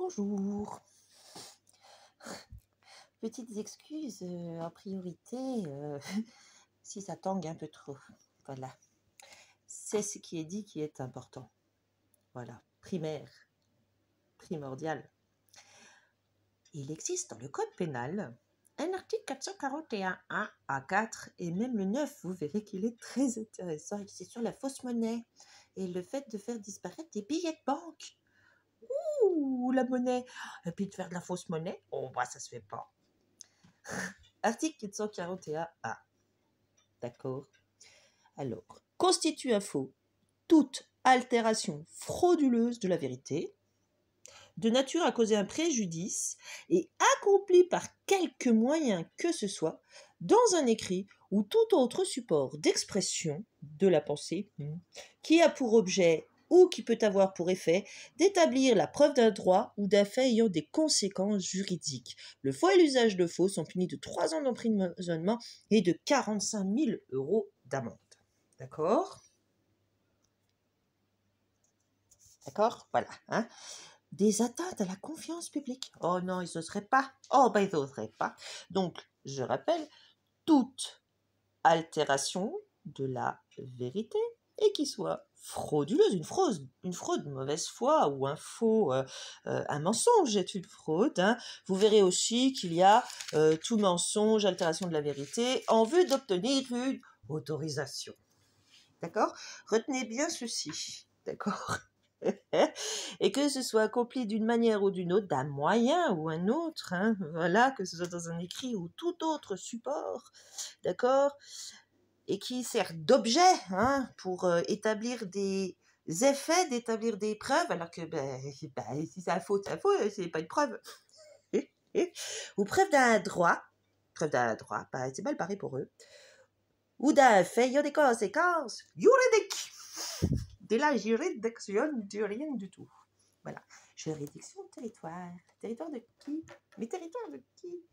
Bonjour. Petites excuses en priorité si ça tangue un peu trop. Voilà. C'est ce qui est dit qui est important. Voilà. Primaire. Primordial. Il existe dans le code pénal un article 441.1 à 4 et même le 9. Vous verrez qu'il est très intéressant. C'est sur la fausse monnaie et le fait de faire disparaître des billets de banque. Ouh, la monnaie. Et puis de faire de la fausse monnaie, oh bah ça se fait pas. Article 441A. D'accord. Alors, constitue un faux toute altération frauduleuse de la vérité, de nature à causer un préjudice et accomplie par quelque moyen que ce soit, dans un écrit ou tout autre support d'expression de la pensée, qui a pour objet ou qui peut avoir pour effet d'établir la preuve d'un droit ou d'un fait ayant des conséquences juridiques. Le faux et l'usage de faux sont punis de 3 ans d'emprisonnement et de 45 000 € d'amende. D'accord ? D'accord ? Voilà. Hein ? Des atteintes à la confiance publique. Oh non, ils n'oseraient pas. Oh ben ils n'oseraient pas. Donc, je rappelle, toute altération de la vérité et qui soit frauduleuse, une fraude de mauvaise foi ou un faux, un mensonge est une fraude. Hein. Vous verrez aussi qu'il y a tout mensonge, altération de la vérité en vue d'obtenir une autorisation. D'accord ? Retenez bien ceci. D'accord ? Et que ce soit accompli d'une manière ou d'une autre, d'un moyen ou un autre, hein, voilà, que ce soit dans un écrit ou tout autre support, d'accord, et qui sert d'objet hein, pour établir des effets, d'établir des preuves, alors que si c'est un faux, c'est pas une preuve. Ou preuve d'un droit, c'est mal barré pour eux, ou d'un fait, il y a des conséquences juridiques. De la juridiction de rien du tout. Voilà. Juridiction de territoire. Territoire de qui ? Mais territoire de qui ?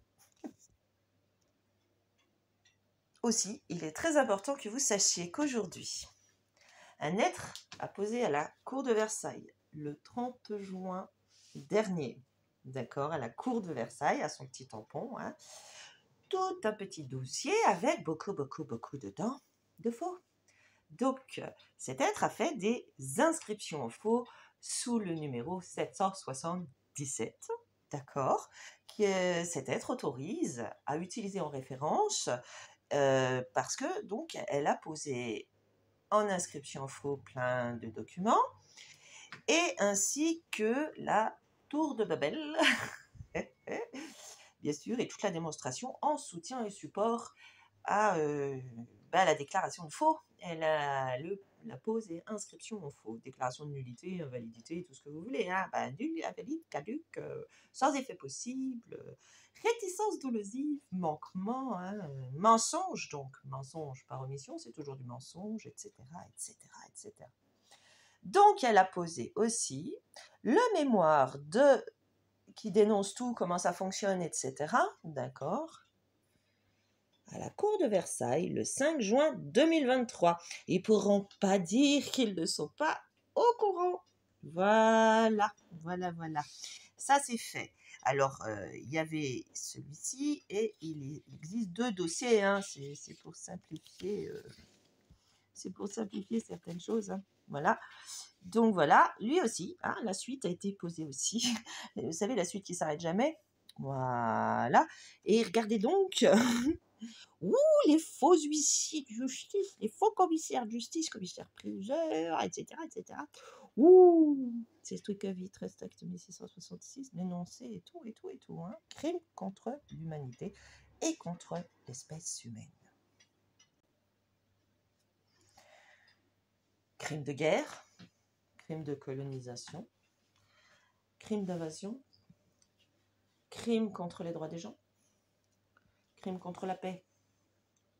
Aussi, il est très important que vous sachiez qu'aujourd'hui, un être a posé à la cour de Versailles le 30 juin dernier, d'accord, à la cour de Versailles, à son petit tampon, hein, tout un petit dossier avec beaucoup dedans de faux. Donc, cet être a fait des inscriptions en faux sous le numéro 777, d'accord, que cet être autorise à utiliser en référence parce que, donc, elle a posé en inscription en faux plein de documents et ainsi que la tour de Babel, bien sûr, et toute la démonstration en soutien et support à la déclaration de faux. Elle a la pose et inscription en faux. Déclaration de nullité, invalidité, tout ce que vous voulez. Hein. Nul, invalide, caduc, sans effet possible, réticence dolosive, manquement, hein, mensonge, donc mensonge par omission, c'est toujours du mensonge, etc., etc., etc. Donc, elle a posé aussi le mémoire qui dénonce tout, comment ça fonctionne, etc., d'accord, à la cour de Versailles le 5 juin 2023. Ils ne pourront pas dire qu'ils ne sont pas au courant. Voilà. Ça, c'est fait. Alors, il y avait celui-ci et il existe 2 dossiers. Hein. C'est pour simplifier certaines choses. Hein. Voilà. Donc, voilà. Lui aussi, hein, la suite a été posée aussi. Vous savez, la suite qui ne s'arrête jamais. Voilà. Et regardez donc... Ouh, les faux huissiers de justice, les faux commissaires de justice, commissaires-priseurs, etc., etc. Ouh, c'est ce truc à vie, 13 acte 1666, dénoncé et tout. Hein. Crime contre l'humanité et contre l'espèce humaine. Crime de guerre, crime de colonisation, crime d'invasion, crime contre les droits des gens, crime contre la paix,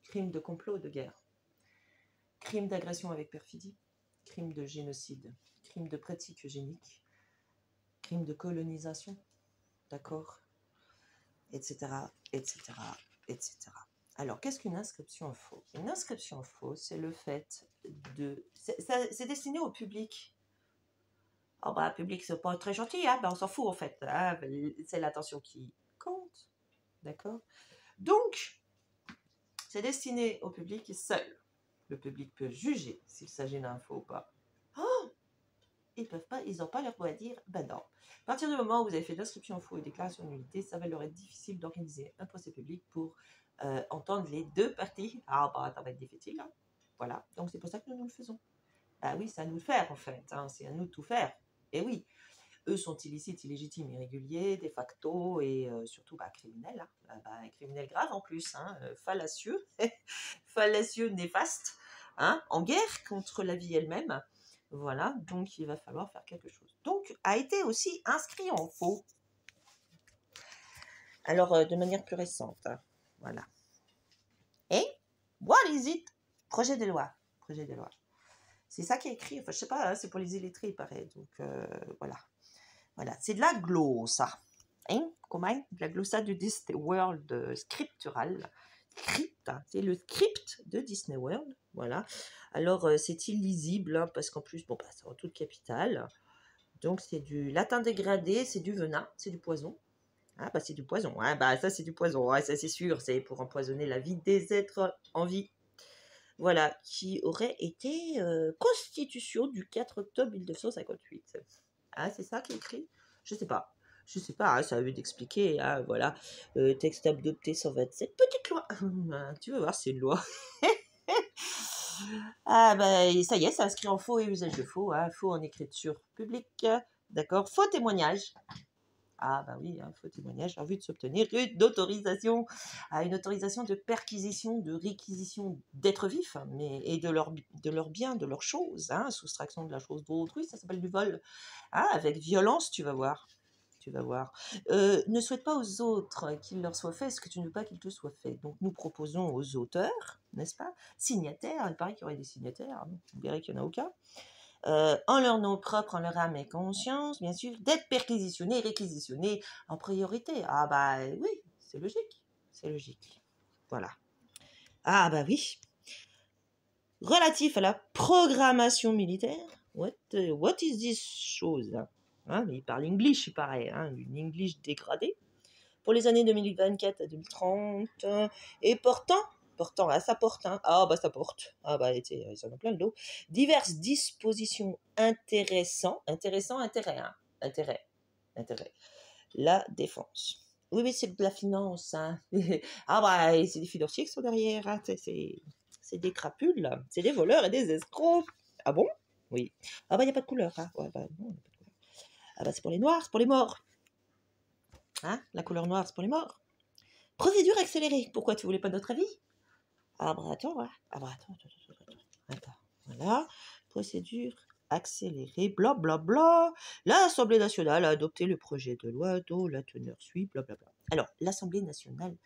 crime de complot de guerre, crime d'agression avec perfidie, crime de génocide, crime de pratique eugénique, crime de colonisation, d'accord, etc., etc., etc. Alors, qu'est-ce qu'une inscription en faux ? Une inscription en faux, c'est le fait de... C'est destiné au public Oh bah, public, c'est pas très gentil, hein? Ben, on s'en fout en fait, hein? C'est l'attention qui compte, d'accord? Donc, c'est destiné au public et seul. Le public peut juger s'il s'agit d'un faux ou pas. Oh, ils n'ont pas leur mot à dire. Ben non. À partir du moment où vous avez fait l'inscription faux et déclaration de nullité, ça va leur être difficile d'organiser un procès public pour entendre les deux parties. Ah bah, ça va être difficile, hein? Voilà. Donc c'est pour ça que nous le faisons. Ah oui, c'est à nous de faire en fait, hein. C'est à nous de tout faire. Et oui, eux sont illicites, illégitimes, irréguliers, de facto et surtout criminels. Hein. Criminels graves en plus, hein, fallacieux, fallacieux, néfastes, hein, en guerre contre la vie elle-même. Voilà, donc il va falloir faire quelque chose. Donc, a été aussi inscrit en faux. Alors, de manière plus récente, hein, voilà. Et, what is it? Projet de loi. Projet de loi. C'est ça qui est écrit, enfin je sais pas, hein, c'est pour les illettrés, il paraît. Donc, voilà. Voilà, c'est de la glossa. Hein? Comment? De la glossa du Disney World scriptural. Script, hein, c'est le script de Disney World. Voilà. Alors, c'est illisible, hein, parce qu'en plus, bon, c'est en toute capitale. Donc, c'est du latin dégradé, c'est du venin, c'est du poison. Ah, c'est du poison. Hein, ça, c'est du poison. Ouais, ça, c'est sûr. C'est pour empoisonner la vie des êtres en vie. Voilà, qui aurait été constitution du 4 octobre 1958. Ah, c'est ça qui est écrit? Je sais pas. Je sais pas, hein, ça a eu d'expliquer, hein, voilà. Texte adopté 127, petite loi. Tu vas voir, c'est une loi. Ah, ça y est, c'est inscrit en faux et usage de faux, hein, faux en écriture publique, d'accord. Faux témoignage. Ah oui, hein, faux témoignage en vue de s'obtenir une autorisation, une autorisation de perquisition, de réquisition d'êtres vifs, et de leurs biens, de leurs choses, hein, soustraction de la chose d'autrui, ça s'appelle du vol. Ah, avec violence, tu vas voir. Tu vas voir. Ne souhaite pas aux autres qu'il leur soit fait ce que tu ne veux pas qu'il te soit fait. Donc nous proposons aux auteurs, n'est-ce pas, signataires, il paraît qu'il y aurait des signataires, vous verrez qu'il n'y en a aucun, en leur nom propre, en leur âme et conscience, bien sûr, d'être perquisitionnés, réquisitionnés en priorité. Ah oui, c'est logique. C'est logique. Voilà. Ah oui. Relatif à la programmation militaire. What is this chose? Hein, mais il parle English, il paraît, hein, une English dégradée. Pour les années 2024 à 2030. Et portant, ça porte, hein. Ça porte. Ils en ont plein le dos. Diverses dispositions intéressant, intérêt, hein. Intérêt. La défense. Oui, c'est de la finance, hein. C'est des financiers qui sont derrière, hein. C'est des crapules, là. C'est des voleurs et des escrocs. Ah bon? Oui. Il n'y a pas de couleur, hein. Ouais, non, il n'y a pas de couleur. C'est pour les noirs, c'est pour les morts. Hein? La couleur noire, c'est pour les morts. Procédure accélérée. Pourquoi tu voulais pas notre avis? Attends, ouais. Attends. Voilà. Procédure accélérée. Bla bla bla. L'Assemblée nationale a adopté le projet de loi dont la teneur suit. Bla bla bla. Alors, l'Assemblée nationale.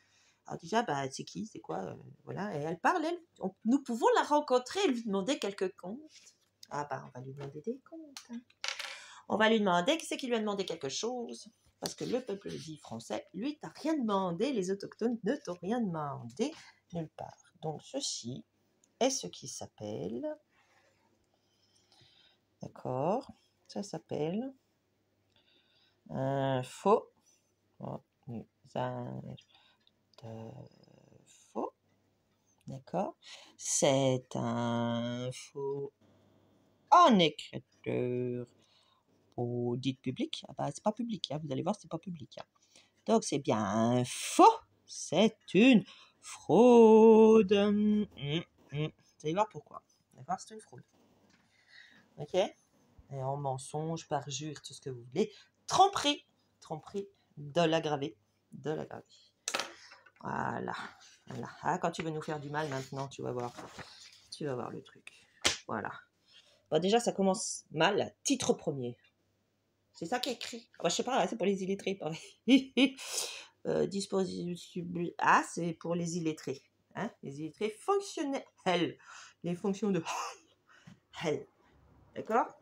Alors déjà, c'est qui? C'est quoi? Voilà. Et elle parle, elle. Nous pouvons la rencontrer et lui demander quelques comptes. On va lui demander des comptes. Hein. On va lui demander qui c'est qui lui a demandé quelque chose. Parce que le peuple dit français, lui, t'as rien demandé, les autochtones ne t'ont rien demandé nulle part. Donc, ceci est ce qui s'appelle, d'accord, ça s'appelle un faux usage de faux, d'accord, c'est un faux en écriture dite publique. C'est pas public, hein, vous allez voir, c'est pas public. Hein. Donc, c'est bien un faux. C'est une fraude. Vous allez voir pourquoi. D'accord, c'est une fraude. Ok? Et en mensonge, parjure, tout ce que vous voulez. Tromperie. Tromperie de l'aggravé. Voilà. Ah, quand tu veux nous faire du mal maintenant, tu vas voir. Tu vas voir le truc. Voilà. Déjà, ça commence mal. Titre premier. C'est ça qui est écrit. Je sais pas, c'est pour les illettrés, pareil. C'est pour les illettrés. Hein? Les illettrés fonctionnels. Les fonctions de hell. D'accord?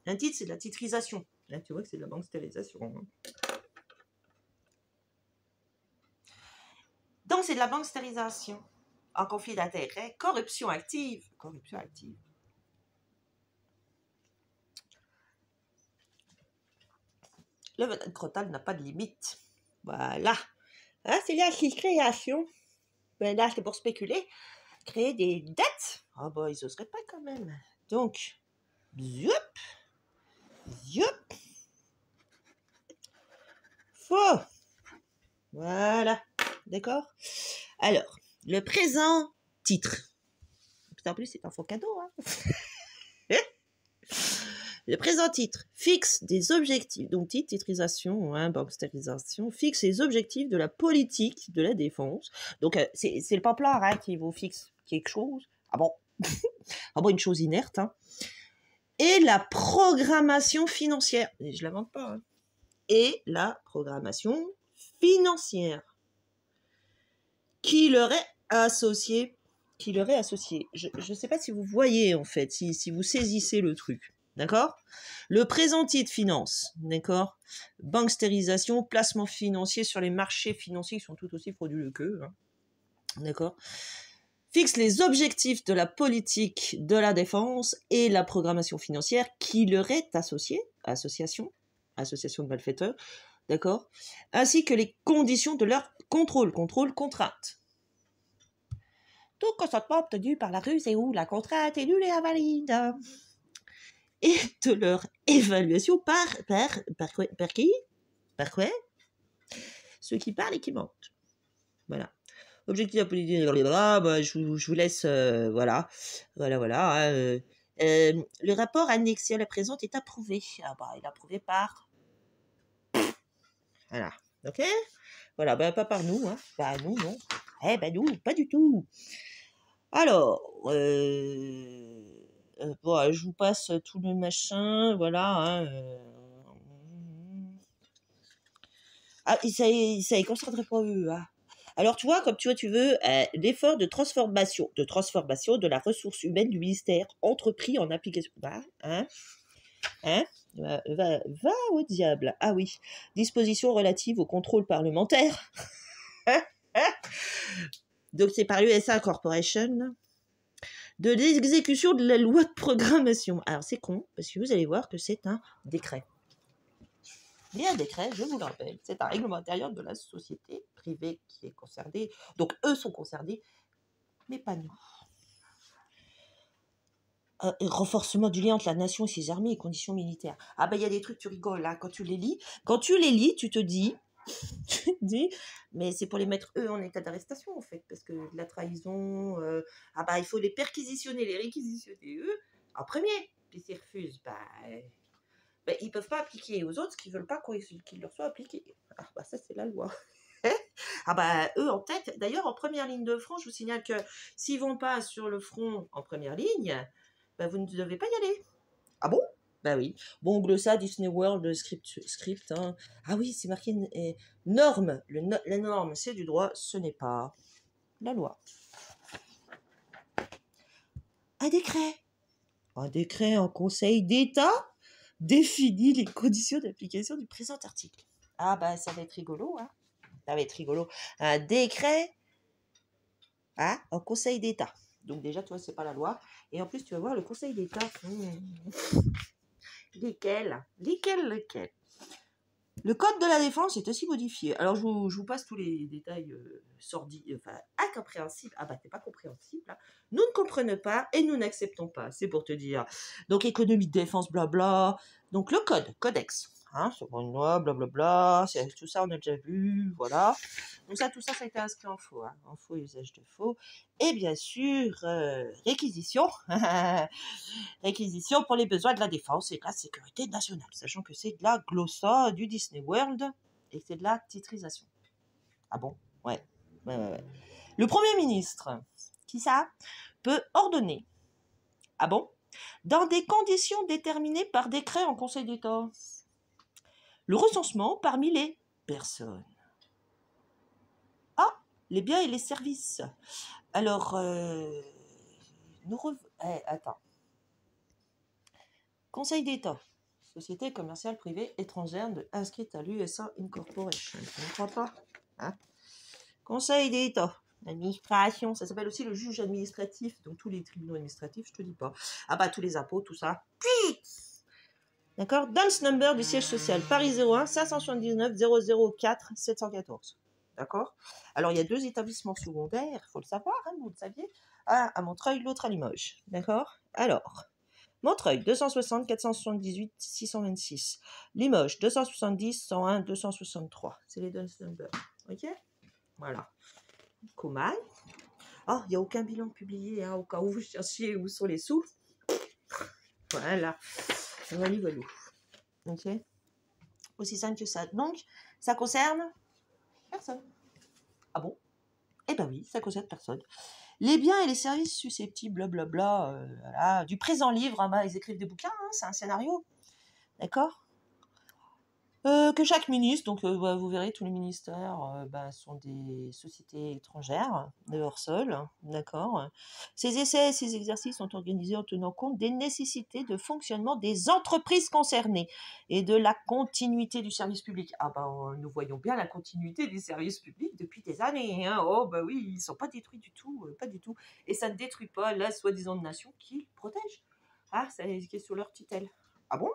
Un titre, c'est de la titrisation. Là, tu vois que c'est de la banksterisation. Hein? Donc, c'est de la banksterisation. En conflit d'intérêts, corruption active. Le Madame Crotal n'a pas de limite. Voilà. Hein, c'est la création. Ben là, c'est pour spéculer. Créer des dettes. Ah bah, ils oseraient pas quand même. Donc, zoup, zoup. Faux. Voilà. D'accord? Alors, le présent titre. En plus, c'est un faux cadeau. Hein. Le présent titre fixe des objectifs, donc titrisation, hein, banksterisation, fixe les objectifs de la politique de la défense. Donc, c'est le pamplard hein, qui vous fixe quelque chose. Ah bon? Ah bon, une chose inerte. Hein. Et la programmation financière. Je ne l'invente pas. Hein. Et la programmation financière qui leur est associée. Je ne sais pas si vous voyez, en fait, si vous saisissez le truc. D'accord? Le présent titre finance. D'accord? Banksterisation, placement financier sur les marchés financiers qui sont tout aussi frauduleux qu'eux. Hein. D'accord? Fixe les objectifs de la politique de la défense et la programmation financière qui leur est associée, association de malfaiteurs, d'accord, ainsi que les conditions de leur contrôle, contrainte. Tout consentement obtenu par la ruse et ou la contrainte est nul et invalide. Et de leur évaluation par qui? Par quoi? Ceux qui parlent et qui mentent. Voilà. Objectif de la politique, bah, je vous laisse, voilà. Hein, le rapport annexé à la présente est approuvé. Ah bah, il est approuvé par... Voilà, ok? Voilà, bah, pas par nous, hein. Bah, nous, non. Eh ben, nous, pas du tout. Alors, bon, je vous passe tout le machin, voilà, hein. Ah, ça y est, concentrez pas eux, hein. Alors, tu vois, comme tu veux, l'effort de transformation de la ressource humaine du ministère entrepris en application. Bah, hein, va au diable. Ah oui, dispositions relatives au contrôle parlementaire. Donc, c'est par l'USA Corporation. De l'exécution de la loi de programmation. Alors, c'est con, parce que vous allez voir que c'est un décret. Et un décret, je vous le rappelle, c'est un règlement intérieur de la société privée qui est concernée. Donc, eux sont concernés, mais pas nous. Renforcement du lien entre la nation et ses armées et conditions militaires. Ah ben, il y a des trucs, tu rigoles, là, quand tu les lis. Quand tu les lis, tu te dis, mais c'est pour les mettre, eux, en état d'arrestation, en fait, parce que la trahison, ah bah, il faut les les réquisitionner, eux, en premier. Puis s'ils refusent, ils peuvent pas appliquer aux autres ce qu'ils veulent pas qu'il leur soit appliqué. Ah bah, ça, c'est la loi. Ah bah, eux en tête. D'ailleurs, en première ligne de front, je vous signale que s'ils vont pas sur le front en première ligne, bah, vous ne devez pas y aller. Ah bon? Bah oui. Bon, Glossa, Disney World, script. Hein. Ah oui, c'est marqué norme. La norme, c'est du droit, ce n'est pas la loi. Un décret. Un décret en Conseil d'État définit les conditions d'application du présent article. Ah bah, ça va être rigolo, hein. Ça va être rigolo. Un décret en Conseil d'État. Donc déjà, toi, c'est pas la loi. Et en plus, tu vas voir le Conseil d'État. Lesquels? Le code de la défense est aussi modifié. Alors, je vous passe tous les détails sordides, enfin, incompréhensibles. Ah bah, c'est pas compréhensible. Hein. Nous ne comprenons pas et nous n'acceptons pas. C'est pour te dire. Donc, économie de défense, blabla. Donc, le codex. Hein, c'est une loi, blablabla. Tout ça, on a déjà vu. Voilà. Donc, tout ça, ça a été inscrit en faux. Hein, en faux, usage de faux. Et bien sûr, réquisition. Réquisition pour les besoins de la défense et de la sécurité nationale, sachant que c'est de la glossa du Disney World et que c'est de la titrisation. Ah bon? Ouais. Le Premier ministre, qui ça, peut ordonner, ah bon, dans des conditions déterminées par décret en Conseil d'État, le recensement parmi les personnes. Ah, les biens et les services. Alors, attends. Conseil d'État. Société commerciale privée étrangère inscrite à l'USA Incorporation. Je ne crois pas. Hein? Conseil d'État. Administration. Ça s'appelle aussi le juge administratif. Donc tous les tribunaux administratifs, je te dis pas. Ah bah tous les impôts, tout ça. Puis D'accord? Dance number du siège social, Paris 01 579 004 714. D'accord? Alors, il y a 2 établissements secondaires, il faut le savoir, hein, vous le saviez. Un à Montreuil, l'autre à Limoges. D'accord? Alors, Montreuil, 260 478 626. Limoges, 270 101 263. C'est les dance numbers. OK? Voilà. Coman. Oh, il n'y a aucun bilan publié, hein, au cas où vous cherchiez où sont les sous. Voilà. Voilà. OK? Aussi simple que ça. Donc, ça concerne personne. Ah bon? Eh ben oui, ça concerne personne. Les biens et les services susceptibles, blablabla, voilà, du présent livre, hein, bah, ils écrivent des bouquins, hein, c'est un scénario. D'accord? Que chaque ministre, donc bah, vous verrez, tous les ministères bah, sont des sociétés étrangères de hors sol, hein, d'accord. Ces essais et ces exercices sont organisés en tenant compte des nécessités de fonctionnement des entreprises concernées et de la continuité du service public. Ah ben, nous voyons bien la continuité du service public depuis des années. Hein. Oh ben oui, ils ne sont pas détruits du tout, pas du tout. Et ça ne détruit pas la soi-disant nation qui protège. Ah, c'est qui est sur leur tutelle. Ah bon?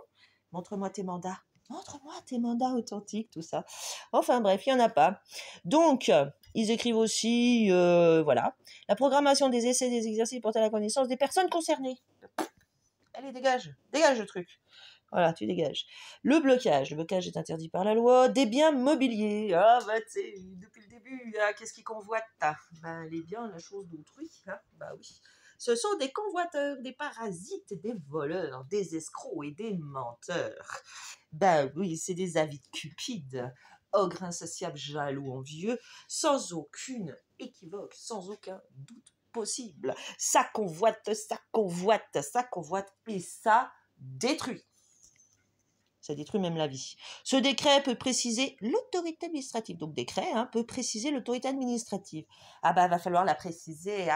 Montre-moi tes mandats. Montre-moi tes mandats authentiques, tout ça. Enfin bref, il n'y en a pas. Donc, ils écrivent aussi, voilà, la programmation des essais et des exercices porte à la connaissance des personnes concernées. Allez, dégage, dégage le truc. Voilà, tu dégages. Le blocage est interdit par la loi. Des biens mobiliers. Ah, bah, tu sais, depuis le début, ah, qu'est-ce qu'ils convoitent? Ben, les biens, la chose d'autrui. Hein, bah oui. Ce sont des convoiteurs, des parasites, des voleurs, des escrocs et des menteurs. Ben oui, c'est des avides cupides, ogres insatiables, jaloux, envieux, sans aucune équivoque, sans aucun doute possible. Ça convoite, ça convoite, ça convoite, et ça détruit. Ça détruit même la vie. Ce décret peut préciser l'autorité administrative. Donc, décret peut préciser l'autorité administrative. Ah bah, va falloir la préciser,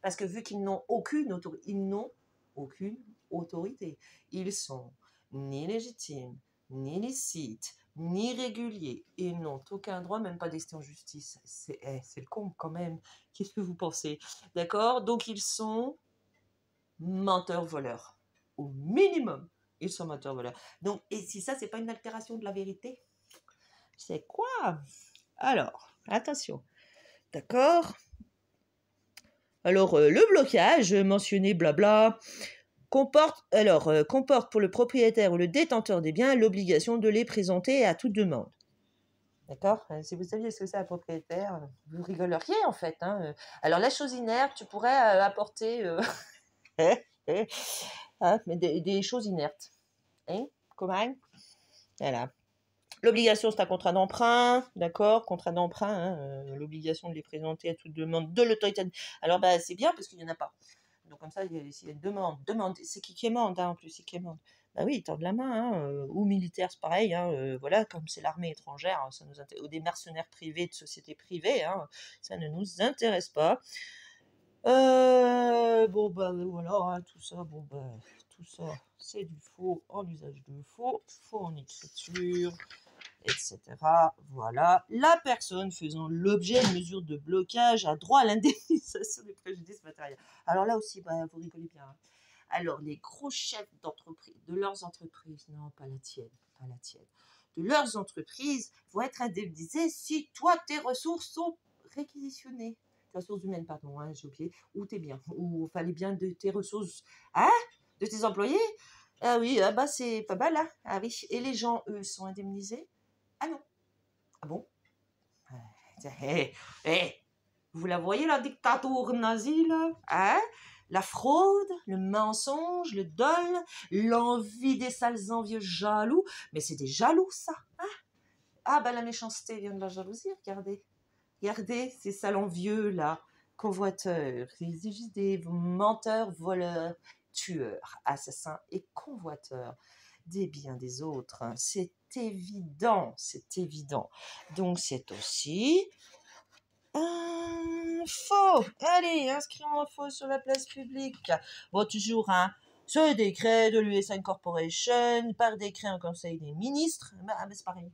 parce que vu qu'ils n'ont aucune autorité, ils sont ni légitimes, ni licites, ni réguliers. Ils n'ont aucun droit, même pas d'ester en justice. C'est le comble quand même. Qu'est-ce que vous pensez? D'accord? Donc, ils sont menteurs-voleurs. Au minimum. Ils sont menteurs-voleurs. Donc, et si ça, c'est pas une altération de la vérité, c'est quoi? Alors, attention. D'accord? Alors, le blocage mentionné, blabla, comporte pour le propriétaire ou le détenteur des biens l'obligation de les présenter à toute demande. D'accord? Si vous saviez ce que c'est un propriétaire, vous rigoleriez en fait. Hein. Alors, la chose inerte, tu pourrais apporter mais des choses inertes. Hein? Comment? Voilà. L'obligation, c'est un contrat d'emprunt, d'accord? Contrat d'emprunt, l'obligation de les présenter à toute demande de l'autorité. Alors, bah, c'est bien parce qu'il n'y en a pas. Donc, comme ça, s'il y a une demande, c'est qui émande, en plus, c'est qui émande. Bah oui, ils tendent la main, ou militaire, c'est pareil, voilà, comme c'est l'armée étrangère, ça nous ou des mercenaires privés, de sociétés privées, ça ne nous intéresse pas. Bon, bah, voilà, tout ça, tout ça, c'est du faux en usage de faux, faux en écriture, etc. Voilà. La personne faisant l'objet de mesures de blocage a droit à l'indemnisation des préjudices matériels. Alors là aussi, bah, vous rigolez bien. Hein. Alors, les gros chefs d'entreprise, de leurs entreprises, non, pas la tienne, de leurs entreprises vont être indemnisés si toi, tes ressources sont réquisitionnées. Tes ressources humaines, pardon, j'ai oublié, ou tes biens, ou fallait bien de tes ressources, de tes employés. Ah oui, bah c'est pas mal, hein. Ah oui, et les gens, eux, sont indemnisés. Ah non. Ah bon? Vous la voyez, la dictature nazie, là? Hein? La fraude, le mensonge, le dol, l'envie des sales envieux jaloux. Mais c'est des jaloux, ça. Hein? Ah, ben la méchanceté vient de la jalousie, regardez. Regardez ces sales envieux, là, convoiteurs. C'est juste des menteurs, voleurs, tueurs, assassins et convoiteurs des biens des autres. C'est évident, c'est évident. Donc c'est aussi faux. Allez, inscrivons un faux sur la place publique. Bon, toujours, ce décret de l'USA Corporation, par décret en Conseil des ministres. C'est pareil.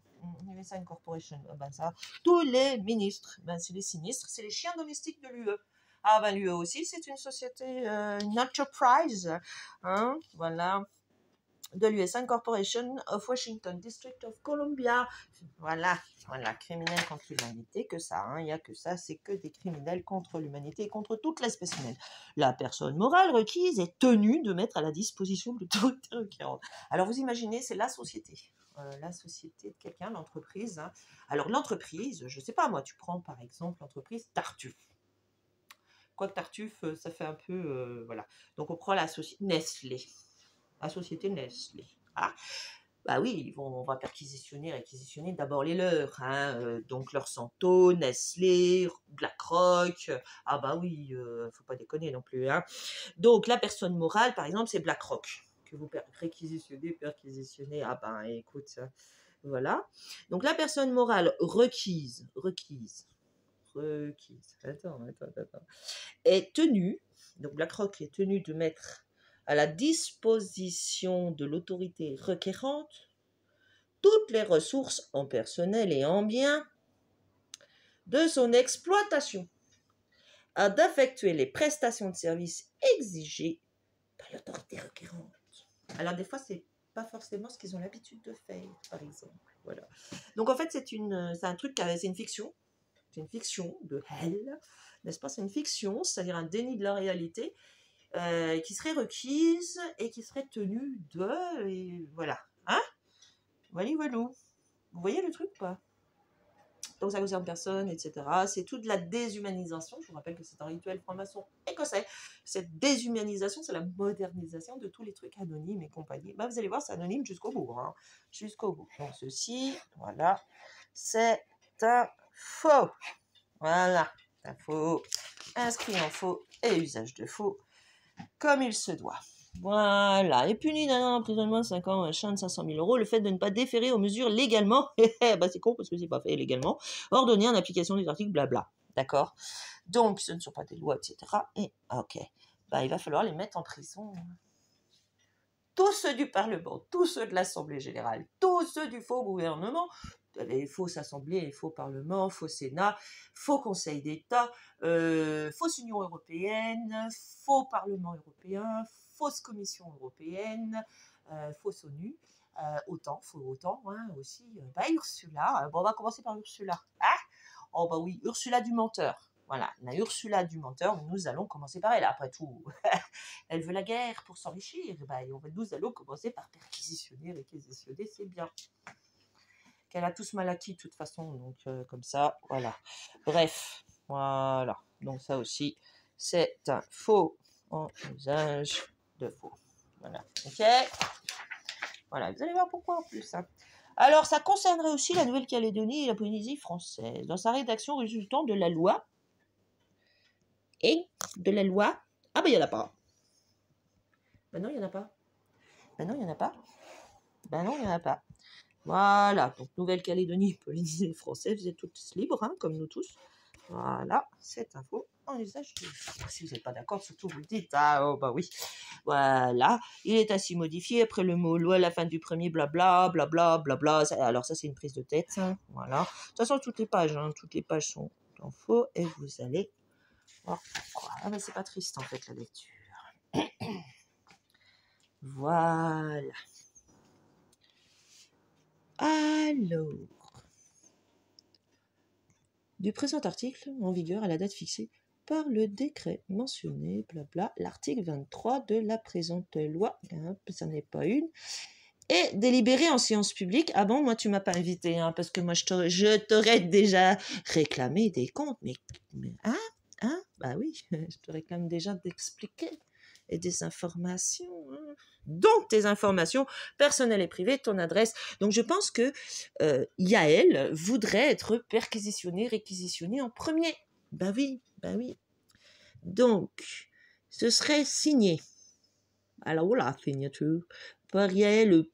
USA Corporation, ça. Tous les ministres, c'est les sinistres, c'est les chiens domestiques de l'UE. Ah, l'UE aussi, c'est une société, une enterprise. Voilà. de l'US Corporation of Washington, District of Columbia. Voilà, criminel contre l'humanité, que ça, il n'y a que ça, c'est que des criminels contre l'humanité et contre toute l'espèce humaine. La personne morale requise est tenue de mettre à la disposition de l'autorité requérante. Alors vous imaginez, c'est la société de quelqu'un, l'entreprise. Hein. Alors l'entreprise, je ne sais pas moi, tu prends par exemple l'entreprise Tartuffe. Quoique Tartuffe, ça fait un peu, voilà. Donc on prend la société Nestlé. La société Nestlé. Ah, bah oui, on va réquisitionner d'abord les leurs, hein, donc leur Santo, Nestlé, BlackRock, ah bah oui, faut pas déconner non plus, hein. Donc la personne morale, par exemple, c'est BlackRock, que vous perquisitionnez, ah ben écoute, voilà. Donc la personne morale requise, attends, est tenue, donc BlackRock est tenu de mettre à la disposition de l'autorité requérante toutes les ressources en personnel et en biens de son exploitation, à d'effectuer les prestations de services exigées par l'autorité requérante. Alors des fois, c'est pas forcément ce qu'ils ont l'habitude de faire, par exemple. Voilà. Donc en fait, c'est un truc, c'est une fiction. C'est une fiction de hell, n'est-ce pas? C'est une fiction, c'est-à-dire un déni de la réalité. Qui serait requise et qui serait tenue de... Et voilà. Hein? Voilà. Vous voyez le truc, pas? Donc ça concerne personne, etc. C'est toute la déshumanisation. Je vous rappelle que c'est un rituel franc-maçon écossais. Cette déshumanisation, c'est la modernisation de tous les trucs anonymes et compagnie. Bah, vous allez voir, c'est anonyme jusqu'au bout. Hein. Jusqu'au bout. Donc ceci, voilà, c'est un faux. Voilà, un faux. Inscrit en faux et usage de faux. Comme il se doit. Voilà. Et puni d'un an d'emprisonnement, 5 ans, un chien de 500 000 €, le fait de ne pas déférer aux mesures légalement, bah c'est con parce que c'est pas fait légalement, ordonné en application des articles blabla. D'accord? Donc, ce ne sont pas des lois, etc. Et, ok. Bah, il va falloir les mettre en prison. Tous ceux du Parlement, tous ceux de l'Assemblée générale, tous ceux du faux gouvernement, les fausses assemblées, les faux parlements, faux Sénat, faux Conseil d'État, fausse Union européenne, faux Parlement européen, fausse Commission européenne, fausse ONU, faux OTAN, hein, aussi. Bah, Ursula, bon, on va commencer par Ursula. Ah, oh bah oui, Ursula du menteur. Voilà, la Ursula du menteur, nous allons commencer par elle, après tout. Elle veut la guerre pour s'enrichir. Bah, nous allons commencer par réquisitionner, c'est bien. Qu'elle a tous mal acquis de toute façon, donc comme ça, voilà. Bref, voilà. Donc ça aussi, c'est un faux en usage de faux. Voilà, ok. Voilà, vous allez voir pourquoi en plus. Hein. Alors, ça concernerait aussi la Nouvelle-Calédonie et la Polynésie française, dans sa rédaction résultant de la loi. Et de la loi. Ah ben, il n'y en a pas. Ben non, il n'y en a pas. Ben non, il n'y en a pas. Ben non, il n'y en a pas. Voilà, donc Nouvelle-Calédonie, Polynésie française, vous êtes tous libres, hein, comme nous tous. Voilà, cette info en usage de... Si vous n'êtes pas d'accord, surtout vous le dites. Ah, oh, bah oui. Voilà, il est ainsi modifié après le mot loi à la fin du premier, blabla, blabla, blabla. Alors ça, c'est une prise de tête, hein. Voilà. De toute façon, toutes les pages sont en faux et vous allez voir pourquoi. Ah, mais c'est pas triste, en fait, la lecture. Voilà. Alors, du présent article en vigueur à la date fixée par le décret mentionné, blabla, l'article 23 de la présente loi, ça n'est pas une, est délibéré en séance publique. Ah bon, moi tu m'as pas invité, hein, parce que moi je t'aurais déjà réclamé des comptes, mais bah oui, je te réclame déjà d'expliquer et des informations. Hein. Donc, tes informations personnelles et privées, ton adresse. Donc, je pense que Yael voudrait être réquisitionnée en premier. Ben oui. Donc, ce serait signé. Alors, la signature par Yael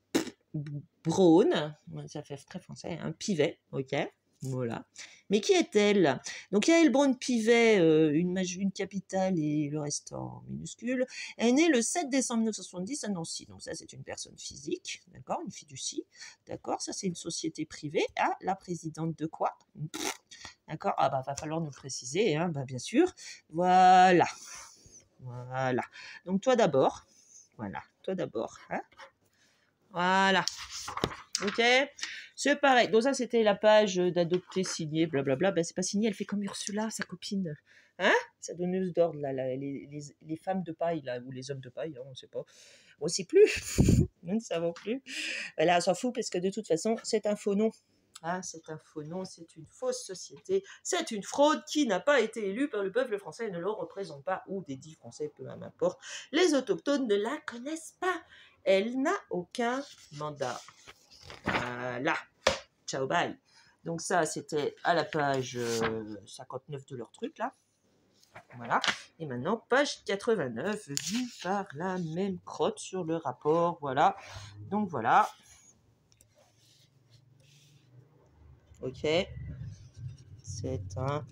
Braun. Ça fait très français, un pivet, ok. Voilà. Mais qui est-elle? Donc, Yael Braun-Pivet, une capitale et le reste en minuscule, est née le 7 décembre 1970 à Nancy. Donc, ça, c'est une personne physique, d'accord, une fiducie, d'accord. Ça, c'est une société privée. Ah, la présidente de quoi? D'accord. Ah, bah, va falloir nous le préciser, hein, bah, bien sûr. Voilà. Donc, toi d'abord. Voilà, toi d'abord. Hein. Voilà. Ok. C'est pareil. Donc ça, c'était la page d'adopter signé, blablabla. Ben, c'est pas signé, elle fait comme Ursula, sa copine. Hein? Sa donneuse d'ordre, là, les femmes de paille, là, ou les hommes de paille, hein, on ne sait pas. On ne sait plus. Nous ne savons plus. Là, on s'en fout parce que de toute façon, c'est un faux nom. Ah, c'est un faux nom, c'est une fausse société, c'est une fraude qui n'a pas été élue par le peuple français et ne le représente pas, ou des dits français, peu importe. Les autochtones ne la connaissent pas. Elle n'a aucun mandat. Voilà. Ciao, bye. Donc ça, c'était à la page 59 de leur truc, là. Voilà. Et maintenant, page 89, vue par la même crotte sur le rapport. Voilà. Donc voilà. Ok. C'est un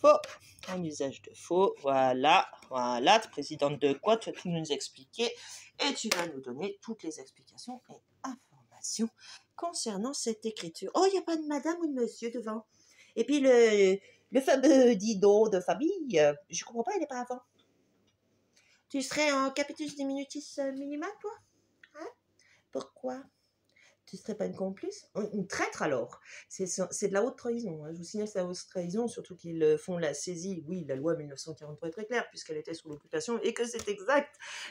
faux. Un usage de faux. Voilà. Voilà. Présidente de quoi? Tu vas tout nous expliquer. Et tu vas nous donner toutes les explications et informations concernant cette écriture. Oh, il n'y a pas de madame ou de monsieur devant. Et puis le fameux didon de famille, je comprends pas, il n'est pas avant. Tu serais en capitus diminutis minima, toi? Hein? Pourquoi? Tu serais pas une complice? Une traître alors? C'est de la haute trahison. Hein. Je vous signale c'est la haute trahison, surtout qu'ils font la saisie. Oui, la loi 1943 est très claire, puisqu'elle était sous l'occupation, et que c'est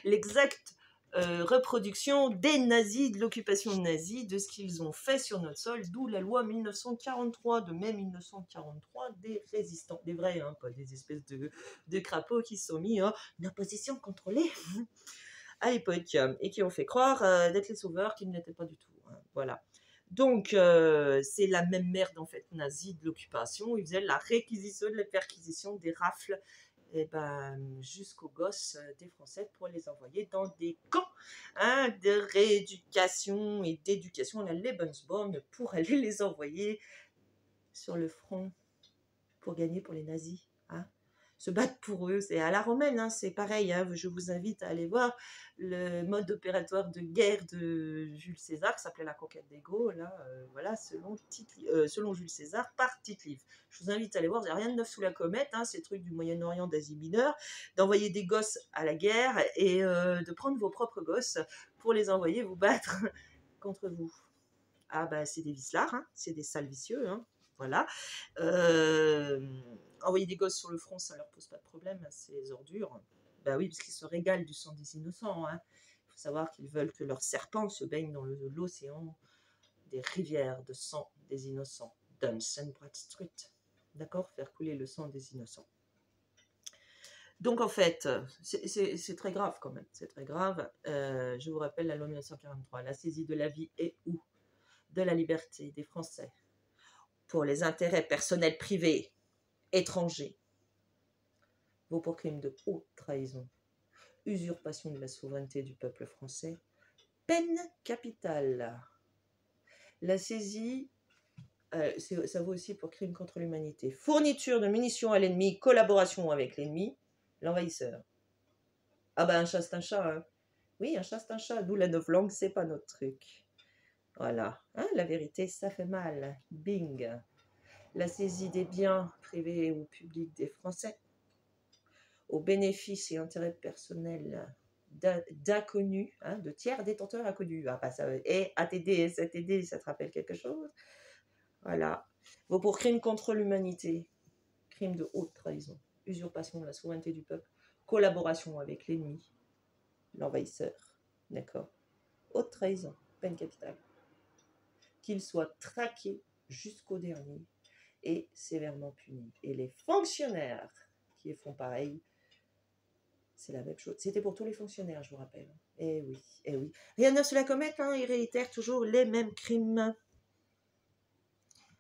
l'exacte reproduction des nazis, de l'occupation nazie, de ce qu'ils ont fait sur notre sol, d'où la loi 1943, de mai 1943, des résistants, des vrais, hein, pas des espèces de crapauds qui se sont mis en opposition contrôlée à l'époque, et qui ont fait croire d'être les sauveurs qu'ils ne l'étaient pas du tout. Hein, voilà. Donc, c'est la même merde, en fait, nazie de l'occupation. Ils faisaient la réquisition, la perquisition des rafles, et ben, jusqu'aux gosses des Français pour les envoyer dans des camps de rééducation et d'éducation à la Lebensborn pour aller les envoyer sur le front pour gagner pour les nazis. Hein. Se battre pour eux, c'est à la romaine, hein, c'est pareil. Hein, je vous invite à aller voir le mode opératoire de guerre de Jules César, qui s'appelait la conquête des Gaules, là, voilà, selon Jules César, par Tite-Live. Je vous invite à aller voir, il n'y a rien de neuf sous la comète, hein, ces trucs du Moyen-Orient, d'Asie mineure, d'envoyer des gosses à la guerre et de prendre vos propres gosses pour les envoyer vous battre contre vous. Ah bah c'est des vicelards, hein, c'est des sales vicieux, hein. Voilà. Envoyer des gosses sur le front, ça leur pose pas de problème, hein, ces ordures. Bah oui, parce qu'ils se régalent du sang des innocents. Hein. Il faut savoir qu'ils veulent que leurs serpents se baignent dans l'océan des rivières de sang des innocents. Duns and Bradstreet. D'accord? Faire couler le sang des innocents. Donc en fait, c'est très grave quand même. C'est très grave. Je vous rappelle la loi 1943, la saisie de la vie et ou de la liberté des Français pour les intérêts personnels privés étrangers vaut pour crime de haute trahison, usurpation de la souveraineté du peuple français, peine capitale. La saisie, ça vaut aussi pour crime contre l'humanité. Fourniture de munitions à l'ennemi, collaboration avec l'ennemi, l'envahisseur. Ah ben un chat c'est un chat, hein. Oui, un chat c'est un chat, d'où la novlangue, c'est pas notre truc. Voilà, hein, la vérité ça fait mal, bing. La saisie des biens privés ou publics des Français au bénéfice et intérêt personnel d'inconnus, hein, de tiers détenteurs inconnus. Ah, bah, ça, et ATD, SATD, ça te rappelle quelque chose? Voilà. Vaut pour crime contre l'humanité, crime de haute trahison, usurpation de la souveraineté du peuple, collaboration avec l'ennemi, l'envahisseur. D'accord? Haute trahison, peine capitale. Qu'il soit traqué jusqu'au dernier et sévèrement puni. Et les fonctionnaires qui font pareil, c'est la même chose. C'était pour tous les fonctionnaires, je vous rappelle. Eh oui, eh oui. Rien de neuf sous la comète, hein, ils réitèrent toujours les mêmes crimes.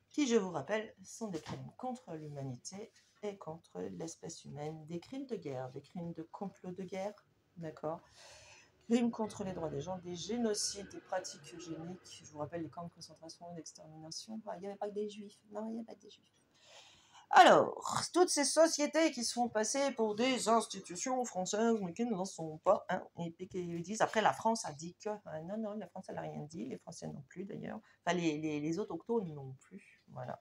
Qui, je vous rappelle, sont des crimes contre l'humanité et contre l'espèce humaine. Des crimes de guerre, des crimes de complot de guerre, d'accord? Crimes contre les droits des gens, des génocides, des pratiques eugéniques. Je vous rappelle les camps de concentration et d'extermination. Il n'y avait pas que des juifs. Non, il n'y avait pas que des juifs. Alors, toutes ces sociétés qui se font passer pour des institutions françaises, mais qui ne le sont pas, hein, et puis qui disent, après la France a dit que, non, la France elle n'a rien dit, les Français non plus d'ailleurs, enfin les autochtones non plus, voilà.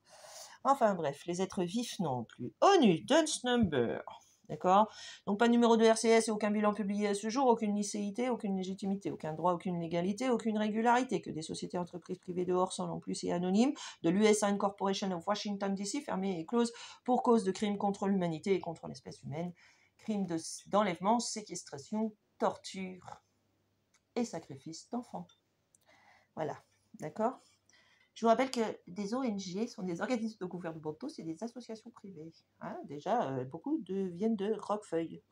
Enfin bref, les êtres vifs non plus. ONU, Dunce Number, D'accord? Donc pas de numéro de RCS et aucun bilan publié à ce jour, aucune licéité, aucune légitimité, aucun droit, aucune légalité, aucune régularité, que des sociétés entreprises privées dehors sont en plus et anonymes, de l'US Corporation of Washington DC, fermée et close pour cause de crimes contre l'humanité et contre l'espèce humaine, crimes d'enlèvement, séquestration, torture et sacrifice d'enfants. Voilà, d'accord? Je vous rappelle que des ONG sont des organismes de gouvernementaux, c'est des associations privées. Hein, déjà, beaucoup viennent de Rockefeller.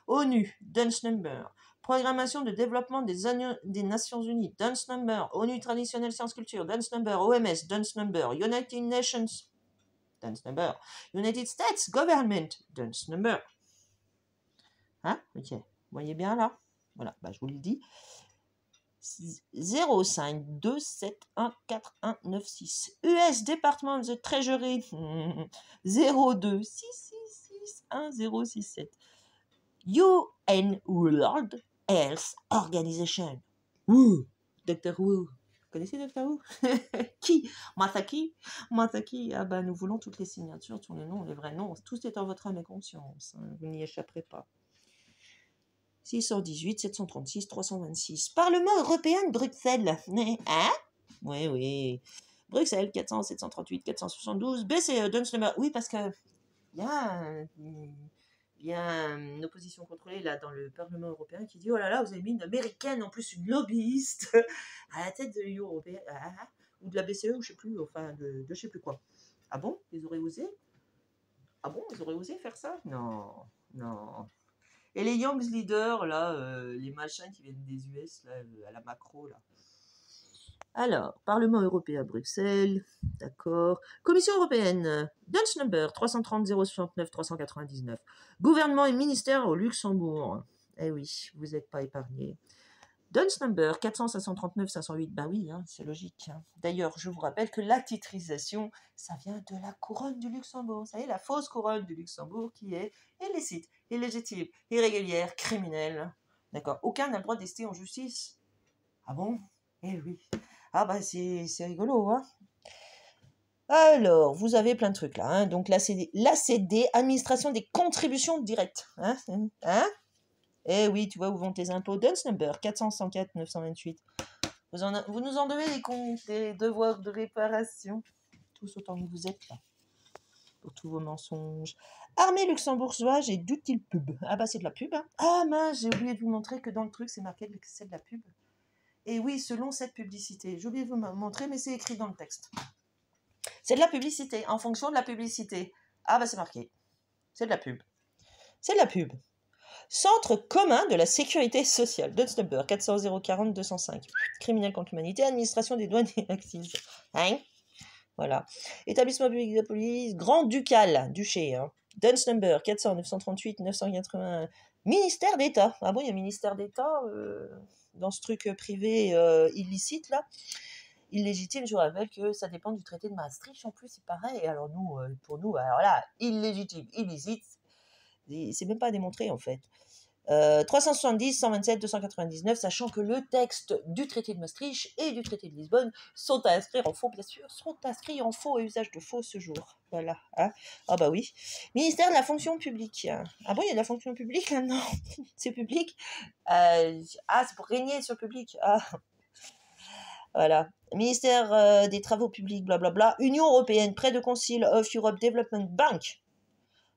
ONU, Duns Number. Programmation de développement des Nations Unies, Duns Number. ONU Traditionnelle Sciences Culture, Duns Number. OMS, Duns Number. United Nations, Duns Number. United States Government, Duns Number. Hein? Ok. Vous voyez bien là? Voilà, bah, je vous le dis. 052714196 US Department of the Treasury 0266611067 UN World Health Organization. Woo, Dr. Who. Vous connaissez Dr. Who? Qui? Mathaki? Ah bah nous voulons toutes les signatures, tous les noms, les vrais noms. Tout est en votre âme et conscience. Hein. Vous n'y échapperez pas. 618, 736, 326. Parlement européen de Bruxelles. Hein? Oui. Bruxelles, 400, 738, 472. BCE, Duns Number. Oui, parce que il y a une opposition contrôlée là dans le Parlement européen qui dit oh là là, vous avez mis une américaine, en plus une lobbyiste, à la tête de l'Union européenne, ou de la BCE, ou je sais plus, enfin de je sais plus quoi. Ah bon? Ils auraient osé? Ah bon? Ils auraient osé faire ça? Non. Et les Young Leaders, là, les machins qui viennent des US, là, à la macro, là. Alors, Parlement européen à Bruxelles, d'accord. Commission européenne, Dutch number 330 069 399. Gouvernement et ministère au Luxembourg. Eh oui, vous n'êtes pas épargnés. Dutch number 400 539 508. Bah oui, hein, c'est logique. Hein. D'ailleurs, je vous rappelle que la titrisation, ça vient de la couronne du Luxembourg. Vous savez, la fausse couronne du Luxembourg qui est illicite, illégitime, irrégulière, criminelle. D'accord. Aucun n'a le droit d'ester en justice. Ah bon? Eh oui. Ah bah c'est rigolo, hein. Alors, vous avez plein de trucs là. Hein. Donc l'ACD, Administration des contributions directes. Hein? Eh oui, tu vois où vont tes impôts. Duns number 404 928. Vous nous en devez des devoirs de réparation. Tous autant que vous êtes là. Pour tous vos mensonges. Armée luxembourgeoise et d'utiles pub. Ah bah c'est de la pub. Hein. Ah mince, j'ai oublié de vous montrer que dans le truc c'est marqué que c'est de la pub. Et oui, selon cette publicité. J'ai oublié de vous montrer, mais c'est écrit dans le texte. C'est de la publicité, en fonction de la publicité. Ah bah c'est marqué. C'est de la pub. C'est de la pub. Centre commun de la sécurité sociale. Duns number 400 040 205. Criminel contre l'humanité, administration des douanes et accises. Hein? Voilà. Établissement public de la police, Grand-Ducal, duché. Hein. Duns number 400 938 981. Ministère d'État. Ah bon, il y a ministère d'État dans ce truc privé illicite là. Illégitime, je vous rappelle que ça dépend du traité de Maastricht. En plus, c'est pareil. Alors nous, pour nous, alors là, illégitime, illicite, c'est même pas démontré en fait. 370, 127, 299, sachant que le texte du traité de Maastricht et du traité de Lisbonne sont à inscrire en faux, bien sûr, sont inscrits en faux et usage de faux ce jour. Voilà. Hein. Ah bah oui. Ministère de la fonction publique. Ah bon, il y a de la fonction publique là? Non, c'est public. C'est pour régner sur le public. Ah. Voilà. Ministère des Travaux publics, blablabla. Union européenne, près de Council of Europe Development Bank.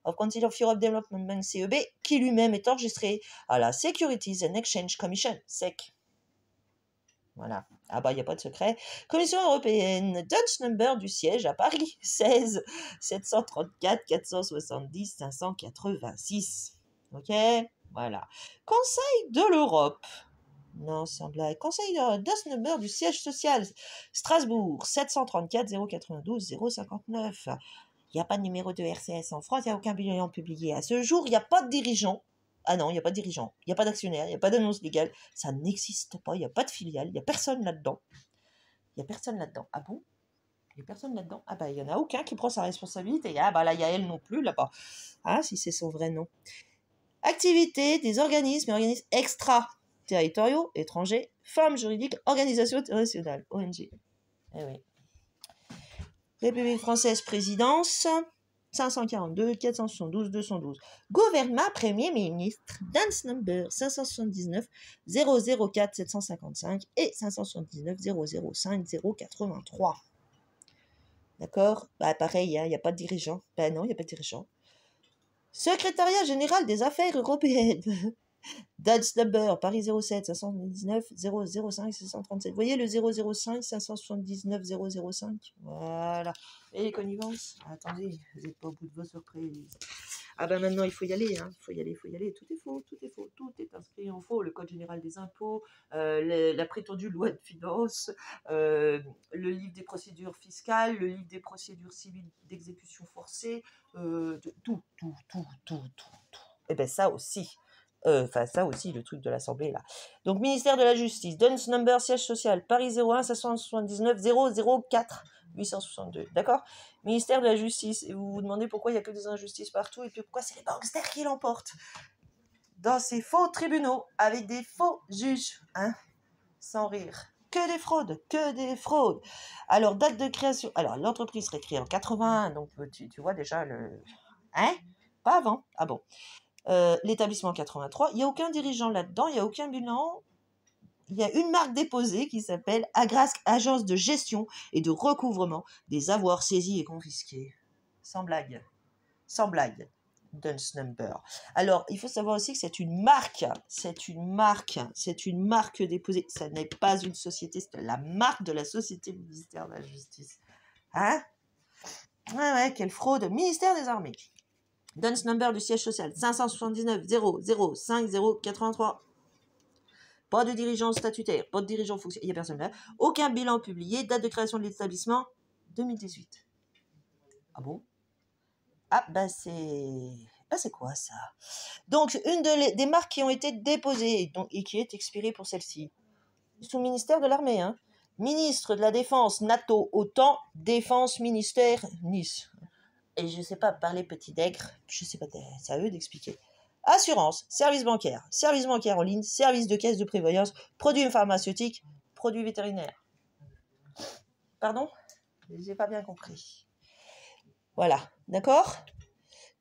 Of Council of Europe Development Bank, CEB, qui lui-même est enregistré à la Securities and Exchange Commission, SEC. Voilà. Ah bah, il n'y a pas de secret. Commission européenne, Dutch number du siège à Paris, 16 734 470 586. Ok? Voilà. Conseil de l'Europe. Non, sans blague. Conseil de Dutch number du siège social, Strasbourg, 734 092 059. Il n'y a pas de numéro de RCS en France, il n'y a aucun bilan publié. À ce jour, il n'y a pas de dirigeant. Ah non, il n'y a pas de dirigeant. Il n'y a pas d'actionnaire, il n'y a pas d'annonce légale. Ça n'existe pas, il n'y a pas de filiale, il n'y a personne là-dedans. Il n'y a personne là-dedans. Ah bon? Il n'y a personne là-dedans. Ah bah, il n'y en a aucun qui prend sa responsabilité. Ah bah là, il y a elle non plus là-bas. Ah, si c'est son vrai nom. Activité des organismes et organismes extra-territoriaux, étrangers, formes juridiques, organisations internationales, ONG. Eh oui. République française, présidence. 542 472 212. Gouvernement Premier ministre, Dance number 579 004 755 et 579 005 083. D'accord? Bah pareil, il n'y a pas de dirigeant. Bah non, il n'y a pas de dirigeant. Secrétariat général des affaires européennes. Dance number, Paris 07 519 005 637. Vous voyez le 005 579 005? Voilà. Et les connivences? Attendez, vous n'êtes pas au bout de vos surprises. Ah ben maintenant, il faut y aller, hein. Il faut y aller. Tout est faux, tout est faux. Tout est inscrit en faux. Le Code général des impôts, la prétendue loi de finances, le livre des procédures fiscales, le livre des procédures civiles d'exécution forcée, tout. Et ben ça aussi. Ça aussi, le truc de l'Assemblée, là. Donc, ministère de la Justice, Duns Number, siège social, Paris 01 579 004 862. D'accord? Ministère de la Justice. Et vous vous demandez pourquoi il n'y a que des injustices partout et puis pourquoi c'est les banksters qui l'emportent dans ces faux tribunaux avec des faux juges. Hein? Sans rire. Que des fraudes. Alors, date de création. Alors, l'entreprise serait créée en 81, donc tu vois déjà le. Hein? Pas avant. Ah bon. L'établissement 83, il n'y a aucun dirigeant là-dedans, il n'y a aucun bilan. Il y a une marque déposée qui s'appelle Agrasc, Agence de gestion et de recouvrement des avoirs saisis et confisqués. Sans blague. Duns Number. Alors, il faut savoir aussi que c'est une marque déposée. Ça n'est pas une société, c'est la marque de la société ministère de la Justice. Hein? Ouais, quelle fraude. Ministère des Armées. Duns Number du siège social 579 005 083. Pas de dirigeant statutaire, pas de dirigeant fonctionnaire, il n'y a personne là. Aucun bilan publié, date de création de l'établissement 2018. Ah bon? Ah c'est quoi ça? Donc une des marques qui ont été déposées et qui est expirée pour celle-ci. Sous le ministère de l'Armée, hein. Ministre de la Défense, NATO, OTAN, Défense, ministère, Nice. Et je ne sais pas parler petit nègre, je ne sais pas, c'est à eux d'expliquer. Assurance, service bancaire en ligne, service de caisse de prévoyance, produits pharmaceutiques, produits vétérinaires. Pardon? J'ai pas bien compris. Voilà, d'accord?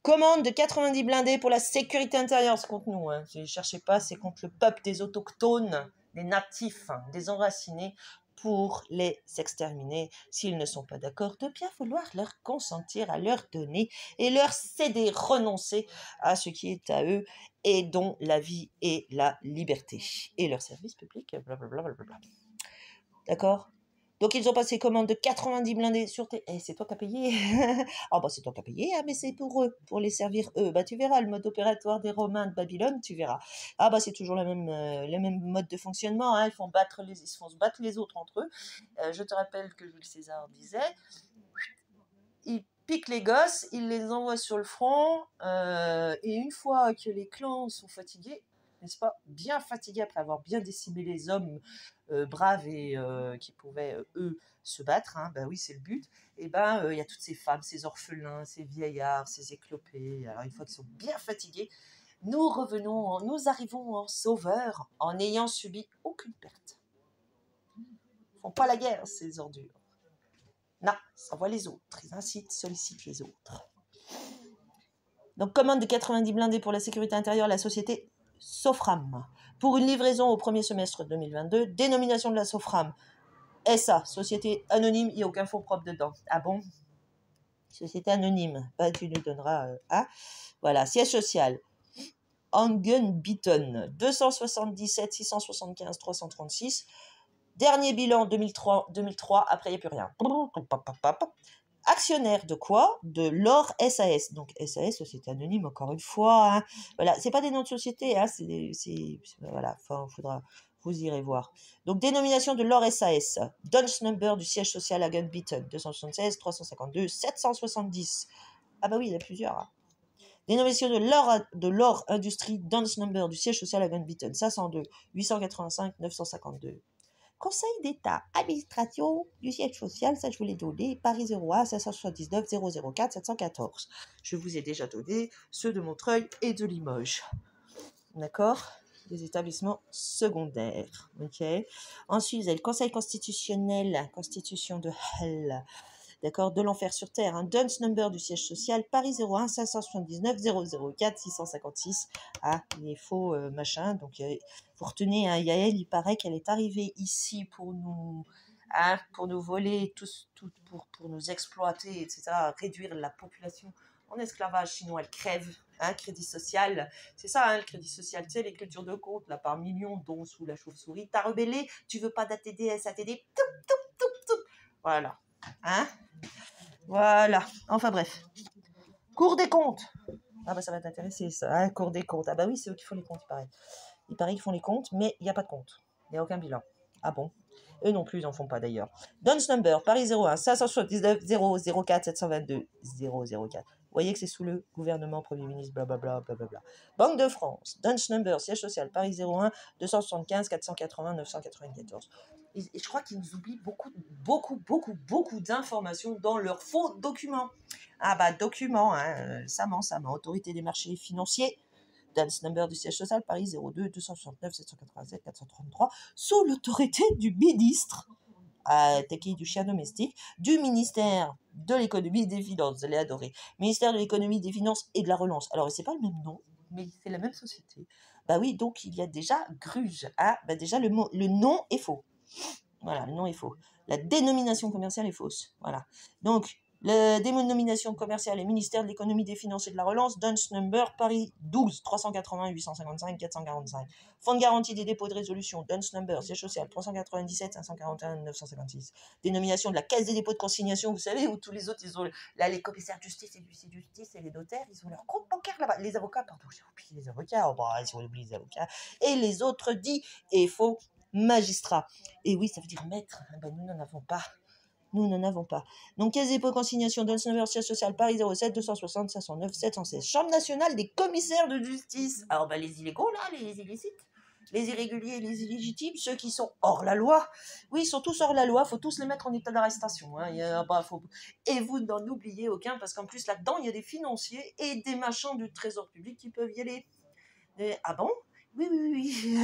Commande de 90 blindés pour la sécurité intérieure, c'est contre nous, hein. Ne cherchez pas, c'est contre le peuple des autochtones, des natifs, des enracinés, pour les exterminer. S'ils ne sont pas d'accord, de bien vouloir leur consentir à leur donner et leur céder, renoncer à ce qui est à eux et dont la vie et la liberté. Et leur service public, blablabla. D'accord? Donc, ils ont passé commande de 90 blindés sur tes... Eh, c'est toi qui as payé. Ah, bah, c'est toi qui as payé, hein, mais c'est pour eux, pour les servir eux. Bah, tu verras, le mode opératoire des Romains de Babylone, tu verras. Ah, bah, c'est toujours le même mode de fonctionnement, hein. Ils se font battre les autres entre eux. Je te rappelle que Jules César disait, ils piquent les gosses, ils les envoient sur le front, et une fois que les clans sont fatigués, n'est-ce pas, bien fatigués après avoir bien décimé les hommes braves et qui pouvaient, eux, se battre, hein, ben oui, c'est le but, et ben il y a toutes ces femmes, ces orphelins, ces vieillards, ces éclopés. Alors une fois qu'ils sont bien fatigués, nous arrivons en sauveurs en n'ayant subi aucune perte. Ils font pas la guerre, ces ordures. Non, ça envoie les autres, ils sollicitent les autres. Donc, commande de 90 blindés pour la sécurité intérieure, la société Sofram. Pour une livraison au premier semestre 2022, dénomination de la Sofram, SA, société anonyme, il n'y a aucun fonds propre dedans. Ah bon? Société anonyme, bah, tu nous donneras... Voilà, siège social, Angenbieten, 277 675 336. Dernier bilan 2003, après il n'y a plus rien. Actionnaire de quoi? De l'OR SAS. Donc SAS, société anonyme, encore une fois. Hein. Voilà, c'est pas des noms de société, hein, voilà, faudra, vous irez voir. Donc dénomination de l'OR SAS. Duns Number du siège social à Gunbeaton, 276 352 770. Ah bah oui, il y en a plusieurs. Hein. Dénomination de l'OR Industrie, Duns Number du siège social à Gunbeaton, 502 885 952. Conseil d'État, administration du siège social, ça je vous l'ai donné, Paris 01 579 004 714. Je vous ai déjà donné ceux de Montreuil et de Limoges. D'accord? Les établissements secondaires. Ok. Ensuite, vous avez le Conseil constitutionnel, Constitution de Hell. d'accord, de l'enfer sur terre. Hein. Dunce number du siège social, Paris 01 579 004 656. Ah, les faux machin. Donc, vous retenez, hein, Yael, il paraît qu'elle est arrivée ici pour nous... Hein, pour nous voler, pour nous exploiter, etc., réduire la population en esclavage, sinon elle crève. Hein, crédit social, c'est ça, hein, le crédit social, tu sais, l'écriture de compte, là, par millions, dont sous la chauve-souris, t'as rebellé, tu veux pas d'ATD, SATD, voilà, hein, voilà, enfin bref. Cour des comptes, ah bah ça va t'intéresser ça, hein, Cour des comptes, ah bah oui, c'est eux qui font les comptes, il paraît qu'ils font les comptes, mais il n'y a pas de compte, il n'y a aucun bilan, ah bon. Eux non plus, ils n'en font pas d'ailleurs. Dunce number, Paris 01 579 004 722 004. Vous voyez que c'est sous le gouvernement, Premier ministre, blablabla, blablabla. Banque de France, Dunce number, siège social, Paris 01 275 480 994. Et je crois qu'ils nous oublient beaucoup d'informations dans leurs faux documents. Ah bah, documents, hein, ça ment. Autorité des marchés financiers, Dunce number du siège social, Paris 02 269 787 433, sous l'autorité du ministre Teki du chien domestique, du ministère de l'économie et des finances, vous allez adorer, ministère de l'économie, des finances et de la relance. Alors, c'est pas le même nom, mais c'est la même société. Bah oui, donc il y a déjà Gruge. Ah, bah déjà, le nom est faux. Voilà, le nom est faux. La dénomination commerciale est fausse. Voilà. Donc, la dénomination commerciale est ministère de l'économie, des finances et de la relance, Dunce number, Paris 12 380 855 445. Fonds de garantie des dépôts de résolution, Dunce number, siège social 397 541 956. Dénomination de la caisse des dépôts de consignation, vous savez, où tous les autres, ils ont là les commissaires de justice et l'huissier de justice et les notaires, ils ont leur compte bancaire là-bas. Les avocats, pardon, j'ai oublié les avocats, oh bah, ils ont oublié les avocats. Et les autres dits et faux magistrats. Et oui, ça veut dire maître. Ben, nous n'en avons pas. Nous n'en avons pas. Donc, caisse dépôt consignation, Dunce number, siège social, Paris 07 260 509 716. Chambre nationale des commissaires de justice. Alors, ben, les illégaux, là, les illicites, les irréguliers, les illégitimes, ceux qui sont hors la loi. Oui, ils sont tous hors la loi, il faut tous les mettre en état d'arrestation. Hein. Et vous n'en oubliez aucun, parce qu'en plus, là-dedans, il y a des financiers et des machins du trésor public qui peuvent y aller. Ah bon? Oui.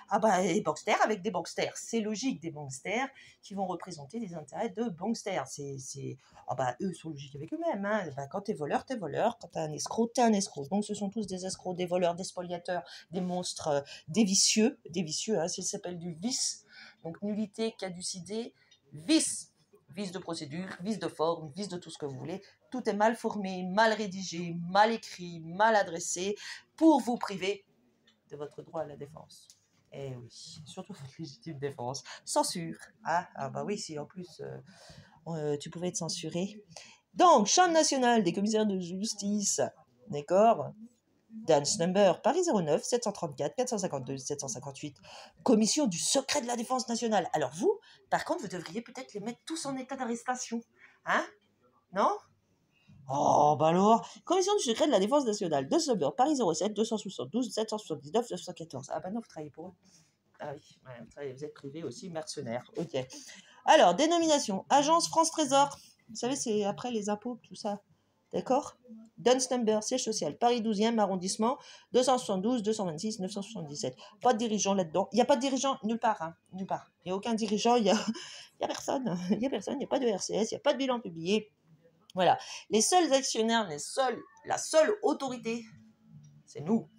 Ah bah, les banksters avec des banksters. C'est logique, des banksters qui vont représenter les intérêts de banksters. Ah bah, eux sont logiques avec eux-mêmes. Hein. Bah, quand t'es voleur, t'es voleur. Quand t'es un escroc, t'es un escroc. Donc, ce sont tous des escrocs, des voleurs, des spoliateurs, des monstres, des vicieux. Des vicieux, hein, ça s'appelle du vice. Donc, nullité, caducité, vice. Vice de procédure, vice de forme, vice de tout ce que vous voulez. Tout est mal formé, mal rédigé, mal écrit, mal adressé pour vous priver de votre droit à la défense. Eh oui, surtout votre légitime défense. Censure. Ah bah oui, si en plus tu pouvais être censuré. Donc, Chambre nationale des commissaires de justice, d'accord, Dunce number, Paris 09 734 452 758. Commission du secret de la défense nationale. Alors vous, par contre, vous devriez peut-être les mettre tous en état d'arrestation. Hein? Non? Oh, bah alors, Commission du secret de la défense nationale, Dunce number, Paris 07 272 779 914. Ah bah non, vous travaillez pour eux. Ah oui, ouais, vous êtes privé aussi, mercenaire. Ok. Alors, dénomination, Agence France Trésor. Vous savez, c'est après les impôts, tout ça. D'accord? Dunce number, siège social, Paris 12e arrondissement, 272 226 977. Pas de dirigeant là-dedans. Il n'y a pas de dirigeant nulle part. Hein, nulle part. Il n'y a aucun dirigeant, il n'y a personne. Il n'y a personne, il n'y a pas de RCS, il n'y a pas de bilan publié. Voilà. Les seuls actionnaires, la seule autorité, c'est nous.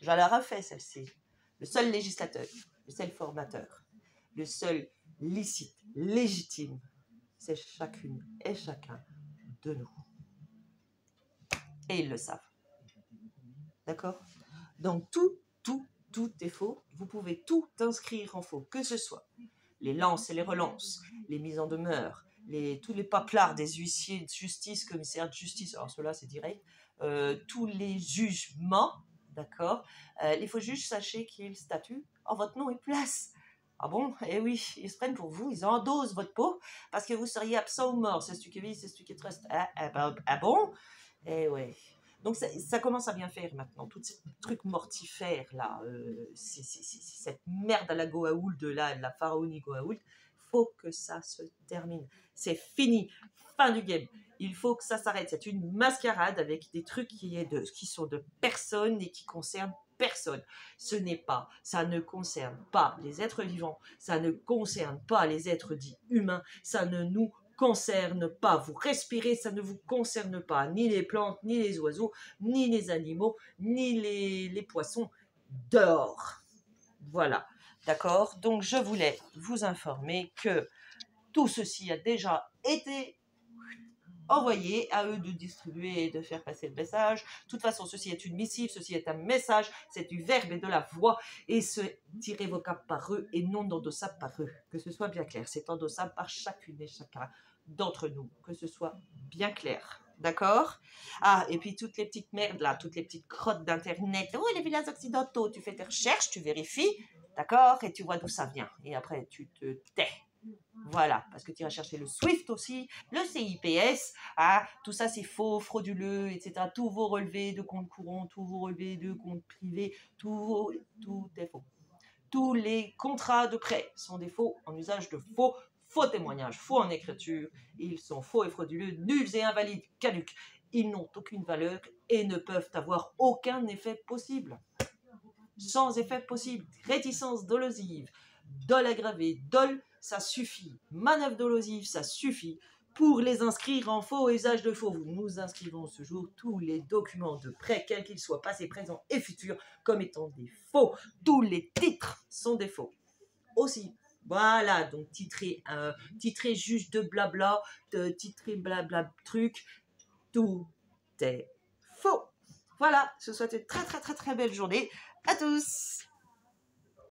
Je la refais, celle-ci. Le seul législateur, le seul formateur, le seul licite, légitime, c'est chacune et chacun de nous. Et ils le savent. D'accord? Donc tout est faux. Vous pouvez tout inscrire en faux, que ce soit les lances et les relances, les mises en demeure, tous les paplards des huissiers de justice, commissaires de justice, alors ceux-là c'est direct, tous les jugements, d'accord, les faux juges, sachez qu'ils statuent en votre nom et place. Ah bon? Eh oui, ils se prennent pour vous, ils endossent votre peau, parce que vous seriez absent ou mort, c'est ce qui vit, c'est ce qui te reste. Ah bon? Eh ouais. Donc ça commence à bien faire maintenant, tous ces trucs mortifères là, cette merde à la Goa'uld de la pharaonie Goa'uld, faut que ça se termine. C'est fini, fin du game. Il faut que ça s'arrête. C'est une mascarade avec des trucs qui sont de personne et qui concernent personne. Ça ne concerne pas les êtres vivants, ça ne concerne pas les êtres dits humains, ça ne nous concerne pas. Vous respirez, ça ne vous concerne pas. Ni les plantes, ni les oiseaux, ni les animaux, ni les poissons dehors. Voilà, d'accord? Donc, je voulais vous informer que tout ceci a déjà été envoyé, à eux de distribuer et de faire passer le message. De toute façon, ceci est une missive, ceci est un message, c'est du verbe et de la voix, et c'est irrévocable par eux et non endossable par eux. Que ce soit bien clair, c'est endossable par chacune et chacun d'entre nous, que ce soit bien clair. D'accord? Ah, et puis toutes les petites merdes là, toutes les petites crottes d'internet. Oh, les villages occidentaux, tu fais tes recherches, tu vérifies, d'accord? Et tu vois d'où ça vient. Et après, tu te tais. Voilà, parce que tu iras chercher le SWIFT aussi, le CIPS, ah, tout ça c'est faux, frauduleux, etc. Tous vos relevés de compte courant, tous vos relevés de compte privé, tout est faux. Tous les contrats de prêt sont des faux en usage de faux témoignages, faux en écriture. Ils sont faux et frauduleux, nuls et invalides, caducs. Ils n'ont aucune valeur et ne peuvent avoir aucun effet possible. Sans effet possible, réticence dolosive, dol aggravé, dol, ça suffit. Manœuvre dolosive, ça suffit. Pour les inscrire en faux usage de faux, nous inscrivons ce jour tous les documents de prêt, quels qu'ils soient, passés, présents et futurs, comme étant des faux. Tous les titres sont des faux. Aussi, voilà, donc titré juste de blabla, titré blabla truc, tout est faux. Voilà, je vous souhaite une très très très très belle journée à tous.